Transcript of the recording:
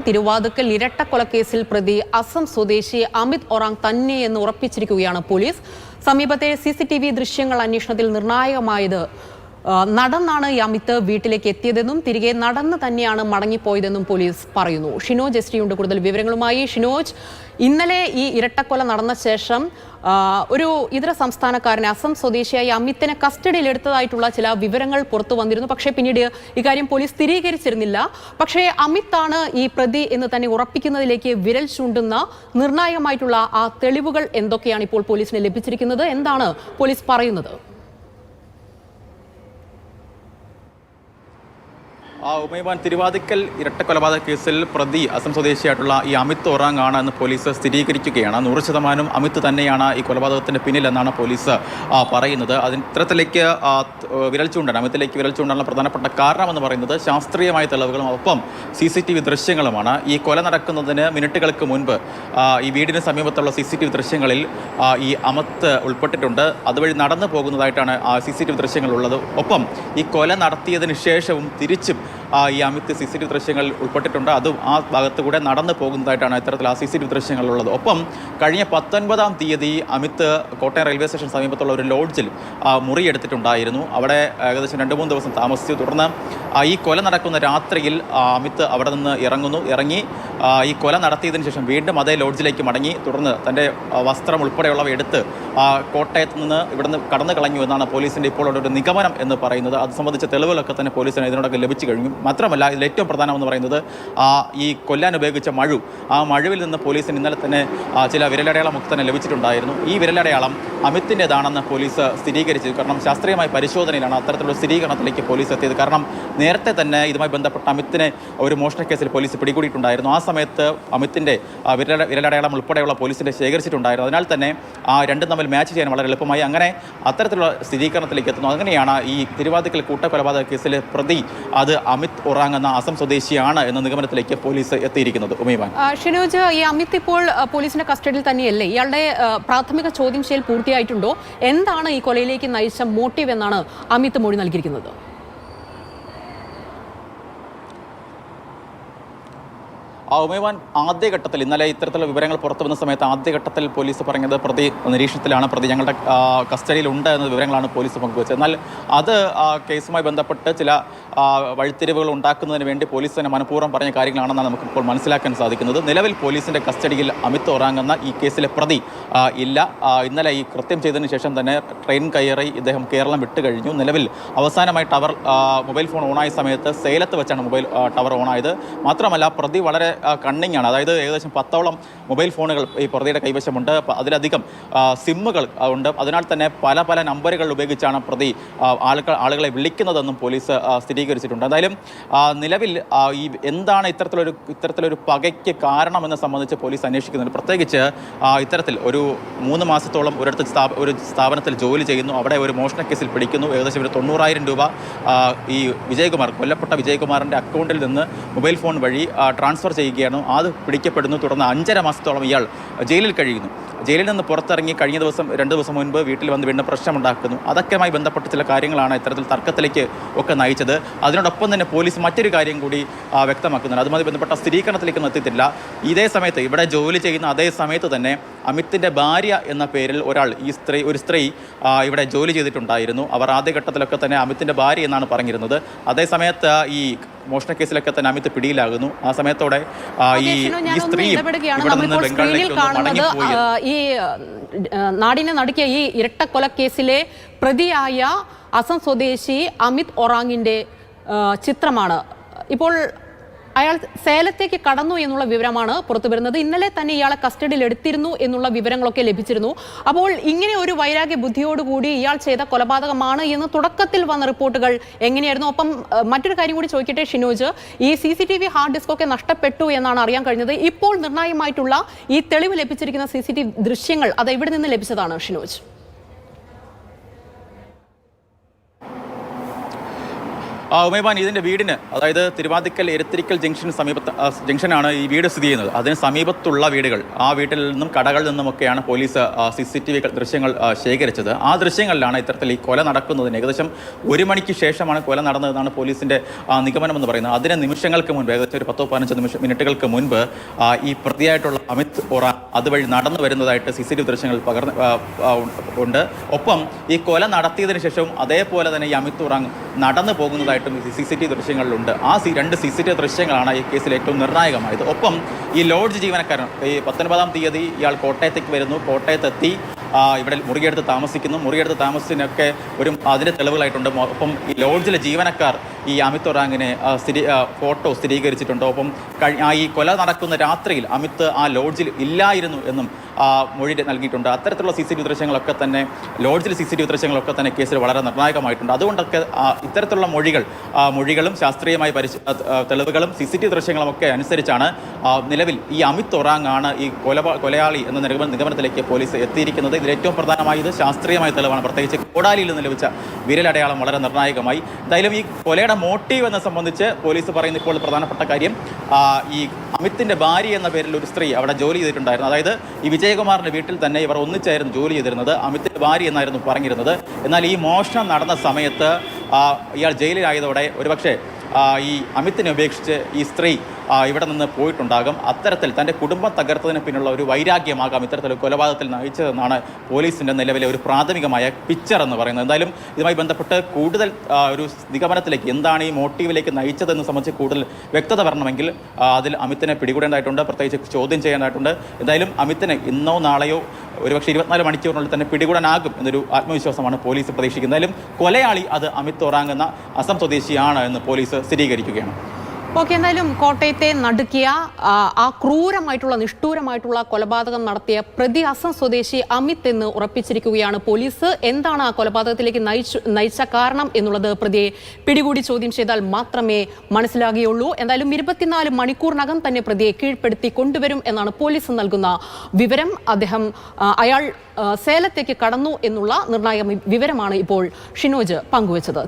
തിരുവാതുക്കൽ ഇരട്ടക്കൊലക്കേസിൽ പ്രതി അസം സ്വദേശി അമിത് ഒറാങ് തന്നെയെന്ന് ഉറപ്പിച്ചിരിക്കുകയാണ് പോലീസ്. സമീപത്തെ CCTV ദൃശ്യങ്ങൾ അന്വേഷണത്തിൽ നിർണായകമായത്. നടന്നാണ് ഈ അമിത് വീട്ടിലേക്ക് എത്തിയതെന്നും തിരികെ നടന്ന് തന്നെയാണ് മടങ്ങിപ്പോയതെന്നും പോലീസ് പറയുന്നു. ഷിനോജ് ST ഉണ്ട് കൂടുതൽ വിവരങ്ങളുമായി. ഷിനോജ്, ഇന്നലെ ഈ ഇരട്ടക്കൊല നടന്ന ശേഷം ഒരു ഇതര സംസ്ഥാനക്കാരനെ അസം സ്വദേശിയായ അമിത്തിനെ കസ്റ്റഡിയിലെടുത്തതായിട്ടുള്ള ചില വിവരങ്ങൾ പുറത്തു വന്നിരുന്നു. പക്ഷേ പിന്നീട് ഇക്കാര്യം പോലീസ് സ്ഥിരീകരിച്ചിരുന്നില്ല. പക്ഷേ അമിത്താണ് ഈ പ്രതി എന്ന് തന്നെ ഉറപ്പിക്കുന്നതിലേക്ക് വിരൽ ചൂണ്ടുന്ന നിർണായകമായിട്ടുള്ള ആ തെളിവുകൾ എന്തൊക്കെയാണ് ഇപ്പോൾ പോലീസിന് ലഭിച്ചിരിക്കുന്നത്? എന്താണ് പോലീസ് പറയുന്നത്? ഉമൈബാൻ, തിരുവാതിക്കൽ ഇരട്ടക്കൊലപാതക കേസിൽ പ്രതി അസം സ്വദേശിയായിട്ടുള്ള ഈ അമിത് ഒറാങ് ആണ് എന്ന് പോലീസ് സ്ഥിരീകരിക്കുകയാണ്. 100% അമിത് തന്നെയാണ് ഈ കൊലപാതകത്തിന് പിന്നിലെന്നാണ് പോലീസ് പറയുന്നത്. അതിന് ഇത്തരത്തിലേക്ക് വിരൽ ചൂണ്ടാണ്, അമിത്തിലേക്ക് വിരൽ ചൂണ്ടാനുള്ള പ്രധാനപ്പെട്ട കാരണമെന്ന് പറയുന്നത് ശാസ്ത്രീയമായ തെളിവുകളും ഒപ്പം CCTV ദൃശ്യങ്ങളുമാണ്. ഈ കൊല നടക്കുന്നതിന് മിനിറ്റുകൾക്ക് മുൻപ് ഈ വീടിന് സമീപത്തുള്ള CCTV ദൃശ്യങ്ങളിൽ ഈ അമിത് ഉൾപ്പെട്ടിട്ടുണ്ട്. അതുവഴി നടന്നു പോകുന്നതായിട്ടാണ് CCTV ദൃശ്യങ്ങളുള്ളത്. ഒപ്പം ഈ കൊല നടത്തിയതിന് ശേഷവും തിരിച്ചും ഈ അമിത് CCTV ദൃശ്യങ്ങളിൽ ഉൾപ്പെട്ടിട്ടുണ്ട്. അതും ആ ഭാഗത്ത് കൂടെ നടന്നു പോകുന്നതായിട്ടാണ് ഇത്തരത്തിൽ ആ CCTV ദൃശ്യങ്ങളുള്ളത്. ഒപ്പം കഴിഞ്ഞ 19-ം തീയതി അമിത് കോട്ടയം റെയിൽവേ സ്റ്റേഷൻ സമീപത്തുള്ള ഒരു ലോഡ്ജിൽ മുറിയെടുത്തിട്ടുണ്ടായിരുന്നു. അവിടെ ഏകദേശം 2-3 ദിവസം താമസിച്ചു. തുടർന്ന് ഈ കൊല നടക്കുന്ന രാത്രിയിൽ അമിത് അവിടെ നിന്ന് ഇറങ്ങി ഈ കൊല നടത്തിയതിനു ശേഷം വീണ്ടും അതേ ലോഡ്ജിലേക്ക് മടങ്ങി. തുടർന്ന് തൻ്റെ വസ്ത്രം ഉൾപ്പെടെയുള്ളവ എടുത്ത് കോട്ടയത്ത് നിന്ന് ഇവിടുന്ന് കടന്നു കളഞ്ഞു എന്നാണ് പോലീസിൻ്റെ ഇപ്പോൾ ഒരു നിഗമനം എന്ന് പറയുന്നത്. അത് സംബന്ധിച്ച തെളിവുകളൊക്കെ തന്നെ പോലീസിന് ഇതിനോടൊക്കെ ലഭിച്ചു കഴിഞ്ഞു. മാത്രമല്ല ഇതിൽ ഏറ്റവും പ്രധാനമെന്ന് പറയുന്നത് ഈ കൊല്ലാൻ ഉപയോഗിച്ച ആ മഴുവിൽ നിന്ന് പോലീസിന് ഇന്നലെ തന്നെ ചില വിരലടയാളം ഒക്കെ തന്നെ ലഭിച്ചിട്ടുണ്ടായിരുന്നു. ഈ വിരലടയാളം അമിത്തിൻ്റെതാണെന്ന് പോലീസ് സ്ഥിരീകരിച്ചു. കാരണം ശാസ്ത്രീയമായ പരിശോധനയിലാണ് അത്തരത്തിലുള്ള സ്ഥിരീകരണത്തിലേക്ക് പോലീസ് എത്തിയത്. കാരണം നേരത്തെ തന്നെ ഇതുമായി ബന്ധപ്പെട്ട അമിത്തിനെ ഒരു മോഷണക്കേസിൽ പോലീസ് പിടികൂടിയിട്ടുണ്ടായിരുന്നു. ആ സമയത്ത് അമിത്തിൻ്റെ വിരലടയാളം ഉൾപ്പെടെയുള്ള പോലീസിൻ്റെ ശേഖരിച്ചിട്ടുണ്ടായിരുന്നു. അതിനാൽ തന്നെ രണ്ടും തമ്മിൽ മാച്ച് ചെയ്യാൻ വളരെ എളുപ്പമായി. അങ്ങനെ അത്തരത്തിലുള്ള സ്ഥിരീകരണത്തിലേക്ക് എത്തുന്നു. അങ്ങനെയാണ് ഈ തിരുവാതിക്കൽ കൂട്ടക്കൊലപാതക കേസിലെ പ്രതി അത് അമിത് ഒറാങ് എന്ന അസം സ്വദേശിയാണ് എന്ന നിഗമനത്തിലേക്ക് പോലീസ് എത്തിയിരിക്കുന്നത്. ഉമൈബാൻ, ഷിനോജ്, ഈ അമിത് ഇപ്പോൾ പോലീസിന്റെ കസ്റ്റഡിയിൽ തന്നെയല്ലേ? ഇയാളുടെ പ്രാഥമിക ചോദ്യം ചെയ്യൽ പൂർത്തിയായിട്ടുണ്ടോ? എന്താണ് ഈ കൊലയിലേക്ക് നയിച്ച മോട്ടീവ് എന്നാണ് അമിത് മൊഴി നൽകിയിരിക്കുന്നത്? ഉമൈബാൻ, ആദ്യഘട്ടത്തിൽ ഇന്നലെ ഇത്തരത്തിലുള്ള വിവരങ്ങൾ പുറത്തു വന്ന സമയത്ത് ആദ്യഘട്ടത്തിൽ പോലീസ് പറഞ്ഞത് പ്രതി നിരീക്ഷണത്തിലാണ്, പ്രതി ഞങ്ങളുടെ കസ്റ്റഡിയിലുണ്ട് എന്ന വിവരങ്ങളാണ് പോലീസ് പങ്കുവച്ചത്. എന്നാൽ അത് കേസുമായി ബന്ധപ്പെട്ട് ചില വഴിത്തിരിവുകൾ ഉണ്ടാക്കുന്നതിന് വേണ്ടി പോലീസ് തന്നെ മനഃപൂർവ്വം പറഞ്ഞ കാര്യങ്ങളാണെന്നാണ് നമുക്കിപ്പോൾ മനസ്സിലാക്കാൻ സാധിക്കുന്നത്. നിലവിൽ പോലീസിൻ്റെ കസ്റ്റഡിയിൽ അമിത് ഒറാങ് എന്ന ഈ കേസിലെ പ്രതി ഇല്ല. ഇന്നലെ ഈ കൃത്യം ചെയ്തതിന് ശേഷം തന്നെ ട്രെയിൻ കയറി ഇദ്ദേഹം കേരളം വിട്ടു കഴിഞ്ഞു. നിലവിൽ അവസാനമായി ടവർ മൊബൈൽ ഫോൺ ഓണായ സമയത്ത് സേലത്ത് വെച്ചാണ് ടവർ ഓണായത്. മാത്രമല്ല പ്രതി വളരെ കണ്ണിങ് ആണ്. അതായത് ഏകദേശം 10ഓളം മൊബൈൽ ഫോണുകൾ ഈ പ്രതിയുടെ കൈവശമുണ്ട്. അതിലധികം സിമ്മുകൾ ഉണ്ട്. അതിനാൽ തന്നെ പല നമ്പറുകൾ ഉപയോഗിച്ചാണ് പ്രതി ആളുകളെ വിളിക്കുന്നതെന്നും പോലീസ് സ്ഥിരീകരിച്ചിട്ടുണ്ട്. എന്തായാലും നിലവിൽ ഈ എന്താണ് ഇത്തരത്തിലൊരു പകയ്ക്ക് കാരണമെന്ന് സംബന്ധിച്ച് പോലീസ് അന്വേഷിക്കുന്നുണ്ട്. പ്രത്യേകിച്ച് ഇത്തരത്തിൽ ഒരു 3 മാസത്തോളം ഒരു സ്ഥാപനത്തിൽ ജോലി ചെയ്യുന്നു. അവിടെ ഒരു മോഷണക്കേസിൽ പിടിക്കുന്നു. ഏകദേശം ഒരു 90,000 രൂപ ഈ കൊല്ലപ്പെട്ട വിജയകുമാറിൻ്റെ അക്കൗണ്ടിൽ നിന്ന് മൊബൈൽ ഫോൺ വഴി ട്രാൻസ്ഫർ ചെയ്യുകയാണ്. അത് പിടിക്കപ്പെടുന്നു. തുടർന്ന് 5.5 മാസത്തോളം ഇയാൾ ജയിലിൽ കഴിയുന്നു. ജയിലിൽ നിന്ന് പുറത്തിറങ്ങി കഴിഞ്ഞ ദിവസം 2 ദിവസം മുൻപ് വീട്ടിൽ വന്ന് വീണ്ടും പ്രശ്നമുണ്ടാക്കുന്നു. അതൊക്കെയുമായി ബന്ധപ്പെട്ട ചില കാര്യങ്ങളാണ് ഇത്തരത്തിൽ തർക്കത്തിലേക്ക് ഒക്കെ നയിച്ചത്. അതിനോടൊപ്പം തന്നെ പോലീസ് മറ്റൊരു കാര്യം കൂടി വ്യക്തമാക്കുന്നുണ്ട്. അതുമായി ബന്ധപ്പെട്ട സ്ഥിരീകരണത്തിലേക്കൊന്നും എത്തിയിട്ടില്ല. ഇതേ സമയത്ത് ഇവിടെ ജോലി ചെയ്യുന്ന അതേ സമയത്ത് തന്നെ അമിത്തിൻ്റെ ഭാര്യ എന്ന പേരിൽ ഒരു സ്ത്രീ ഇവിടെ ജോലി ചെയ്തിട്ടുണ്ടായിരുന്നു. അവർ ആദ്യഘട്ടത്തിലൊക്കെ തന്നെ അമിത്തിൻ്റെ ഭാര്യ എന്നാണ് പറഞ്ഞിരുന്നത്. അതേ സമയത്ത് ഈ മോഷണക്കേസിലൊക്കെ തന്നെ അമിത് പിടിയിലാകുന്നു. ആ സമയത്തോടെ ഈ സ്ത്രീയും ഇവിടെ നിന്ന് ബംഗാളിലേക്ക് മടങ്ങിപ്പോയി. ഈ നാടിനെ നടുക്കിയ ഈ ഇരട്ടക്കൊലക്കേസിലെ പ്രതിയായ അസം സ്വദേശി അമിത് ഒറാങ്ങിന്റെ ചിത്രമാണ് ഇപ്പോൾ. അയാൾ സേലത്തേക്ക് കടന്നു എന്നുള്ള വിവരമാണ് പുറത്തു വരുന്നത്. ഇന്നലെ തന്നെ ഇയാളെ കസ്റ്റഡിയിൽ എടുത്തിരുന്നു എന്നുള്ള വിവരങ്ങളൊക്കെ ലഭിച്ചിരുന്നു. അപ്പോൾ ഇങ്ങനെ ഒരു വൈരാഗ്യ ബുദ്ധിയോടുകൂടി ഇയാൾ ചെയ്ത കൊലപാതകമാണ് എന്ന് തുടക്കത്തിൽ വന്ന റിപ്പോർട്ടുകൾ എങ്ങനെയായിരുന്നു? ഒപ്പം മറ്റൊരു കാര്യം കൂടി ചോദിക്കട്ടെ ഷിനോജ്, ഈ CCTV ഹാർഡ് ഡിസ്ക് ഒക്കെ നഷ്ടപ്പെട്ടു എന്നാണ് അറിയാൻ കഴിഞ്ഞത്. ഇപ്പോൾ നിർണായകമായിട്ടുള്ള ഈ തെളിവ് ലഭിച്ചിരിക്കുന്ന CCTV ദൃശ്യങ്ങൾ അത് എവിടെ നിന്ന് ലഭിച്ചതാണ് ഷിനോജ്? ഉമേബാൻ ഇതിൻ്റെ വീടിന്, അതായത് തിരുവാതിക്കൽ എരുത്തിരിക്കൽ ജംഗ്ഷനാണ് ഈ വീട് സ്ഥിതി ചെയ്യുന്നത്. അതിന് സമീപത്തുള്ള വീടുകൾ, ആ വീട്ടിൽ നിന്നും കടകളിൽ നിന്നുമൊക്കെയാണ് പോലീസ് CCTV ദൃശ്യങ്ങൾ ശേഖരിച്ചത്. ആ ദൃശ്യങ്ങളിലാണ് ഇത്തരത്തിൽ ഈ കൊല നടക്കുന്നതിന് ഏകദേശം 1 മണിക്ക് ശേഷമാണ് കൊല നടന്നതെന്നാണ് പോലീസിൻ്റെ നിഗമനമെന്ന് പറയുന്നത്. അതിന് നിമിഷങ്ങൾക്ക് മുൻപ്, ഏകദേശം ഒരു 10-15 മിനിറ്റുകൾക്ക് മുൻപ് ഈ പ്രതിയായിട്ടുള്ള അമിത് ഒറാൻ അതുവഴി നടന്നു വരുന്നതായിട്ട് CCTV ദൃശ്യങ്ങൾ ഉണ്ട്. ഒപ്പം ഈ കൊല നടത്തിയതിനു ശേഷവും അതേപോലെ തന്നെ ഈ അമിത് ഒറാൻ നടന്നു പോകുന്നതായിട്ടും CCTV ദൃശ്യങ്ങളിലുണ്ട്. ആ 2 CCTV ദൃശ്യങ്ങളാണ് ഈ കേസിൽ ഏറ്റവും നിർണായകമായത്. ഒപ്പം ഈ ലോഡ്ജ് ജീവനക്കാരൻ ഈ 19-ാം തീയതി ഇയാൾ കോട്ടയത്തേക്ക് വരുന്നു, കോട്ടയത്തെത്തി ഇവിടെ മുറിയെടുത്ത് താമസിച്ചതിനൊക്കെ അതിൻ്റെ തെളിവുകളായിട്ടുണ്ട്. ഒപ്പം ഈ ലോഡ്ജിലെ ജീവനക്കാർ ഈ അമിത് ഒറാങ്ങിനെ ഫോട്ടോ സ്ഥിരീകരിച്ചിട്ടുണ്ട്. ഒപ്പം ഈ കൊല നടക്കുന്ന രാത്രിയിൽ അമിത് ആ ലോഡ്ജിൽ ഇല്ലായിരുന്നു എന്നും മൊഴി നൽകിയിട്ടുണ്ട്. അത്തരത്തിലുള്ള CCTV ദൃശ്യങ്ങളൊക്കെ തന്നെ, ലോഡ്ജിലെ CCTV ദൃശ്യങ്ങളൊക്കെ തന്നെ കേസിൽ വളരെ നിർണായകമായിട്ടുണ്ട്. അതുകൊണ്ടൊക്കെ ഇത്തരത്തിലുള്ള മൊഴികളും ശാസ്ത്രീയമായ തെളിവുകളും CCTV ദൃശ്യങ്ങളുമൊക്കെ അനുസരിച്ചാണ് നിലവിൽ ഈ അമിത് ഒറാങ് ആണ് ഈ കൊലയാളി എന്ന നിഗമനത്തിലേക്ക് പോലീസ് എത്തിയിരിക്കുന്നത്. ഇതിൽ ഏറ്റവും പ്രധാനമായത് ശാസ്ത്രീയമായ തെളിവാണ്. പ്രത്യേകിച്ച് കോടാലിയിൽ നിന്ന് ലഭിച്ച വിരലടയാളം വളരെ നിർണായകമായി. എന്തായാലും ഈ കൊലയുടെ മോട്ടീവ് എന്നെ സംബന്ധിച്ച് പോലീസ് പറയുന്ന ഇപ്പോൾ പ്രധാനപ്പെട്ട കാര്യം, ഈ അമിത്തിൻ്റെ ഭാര്യ എന്ന പേരിൽ ഒരു സ്ത്രീ അവിടെ ജോലി ചെയ്തിട്ടുണ്ടായിരുന്നു. അതായത് ഈ വിജയകുമാറിൻ്റെ വീട്ടിൽ തന്നെ ഇവർ ഒന്നിച്ചായിരുന്നു ജോലി ചെയ്തിരുന്നത്. അമിത്തിൻ്റെ ഭാര്യ എന്നായിരുന്നു പറഞ്ഞിരുന്നത്. എന്നാൽ ഈ മോഷണം നടന്ന സമയത്ത് ഇയാൾ ജയിലിലായതോടെ ഒരുപക്ഷെ ഈ അമിത്തിനെ ഉപേക്ഷിച്ച് ഈ സ്ത്രീ ഇവിടെ നിന്ന് പോയിട്ടുണ്ടാകും. അത്തരത്തിൽ തൻ്റെ കുടുംബം തകർത്തതിന് പിന്നുള്ള ഒരു വൈരാഗ്യമാകാം ഇത്തരത്തിൽ കൊലപാതകത്തിൽ നയിച്ചതെന്നാണ് പോലീസിൻ്റെ നിലവിലെ ഒരു പ്രാഥമികമായ പിക്ചർ എന്ന് പറയുന്നത്. എന്തായാലും ഇതുമായി ബന്ധപ്പെട്ട് കൂടുതൽ ഒരു നിഗമനത്തിലേക്ക്, എന്താണ് ഈ മോട്ടീവിലേക്ക് നയിച്ചതെന്ന് സംബന്ധിച്ച് കൂടുതൽ വ്യക്തത വരണമെങ്കിൽ അതിൽ അമിത്തിനെ പിടികൂടേണ്ടതായിട്ടുണ്ട്, പ്രത്യേകിച്ച് ചോദ്യം ചെയ്യേണ്ടതായിട്ടുണ്ട്. എന്തായാലും അമിത്തിനെ ഇന്നോ നാളെയോ ഒരുപക്ഷെ 24 മണിക്കൂറിനുള്ളിൽ തന്നെ പിടികൂടാനാകും എന്നൊരു ആത്മവിശ്വാസമാണ് പോലീസ് പ്രതീക്ഷിക്കുന്നത്. എന്തായാലും കൊലയാളി അത് അമിത് ഒറാങ് എന്ന അസം സ്വദേശിയാണ് എന്ന് പോലീസ് സ്ഥിരീകരിക്കുകയാണ്. ഓക്കെ, എന്തായാലും കോട്ടയത്തെ നടുക്കിയ ആ ക്രൂരമായിട്ടുള്ള നിഷ്ഠൂരമായിട്ടുള്ള കൊലപാതകം നടത്തിയ പ്രതി അസം സ്വദേശി അമിത് എന്ന് ഉറപ്പിച്ചിരിക്കുകയാണ് പോലീസ്. എന്താണ് ആ കൊലപാതകത്തിലേക്ക് നയിച്ച കാരണം എന്നുള്ളത് പ്രതിയെ പിടികൂടി ചോദ്യം ചെയ്താൽ മാത്രമേ മനസ്സിലാകുകയുള്ളൂ. എന്തായാലും 24 മണിക്കൂറിനകം തന്നെ പ്രതിയെ കീഴ്പ്പെടുത്തി കൊണ്ടുവരും എന്നാണ് പോലീസ് നൽകുന്ന വിവരം. അയാൾ സേലത്തേക്ക് കടന്നു എന്നുള്ള നിർണായക വിവരമാണ് ഇപ്പോൾ ഷിനോജ് പങ്കുവച്ചത്.